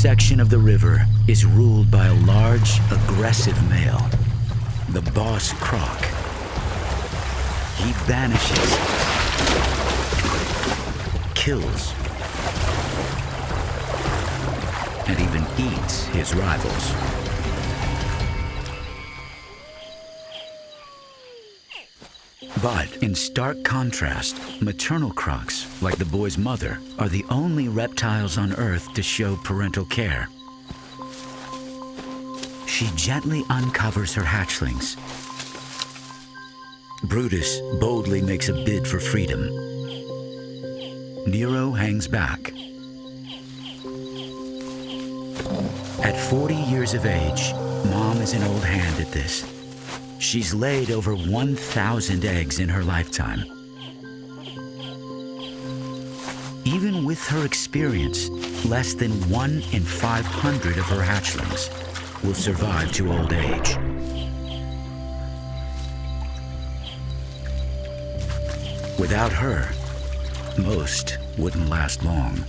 section of the river is ruled by a large, aggressive male, the boss croc. He banishes, kills, and even eats his rivals. But in stark contrast, maternal crocs, like the boy's mother, are the only reptiles on Earth to show parental care. She gently uncovers her hatchlings. Brutus boldly makes a bid for freedom. Nero hangs back. At 40 years of age, Mom is an old hand at this. She's laid over 1,000 eggs in her lifetime. Even with her experience, less than 1 in 500 of her hatchlings will survive to old age. Without her, most wouldn't last long.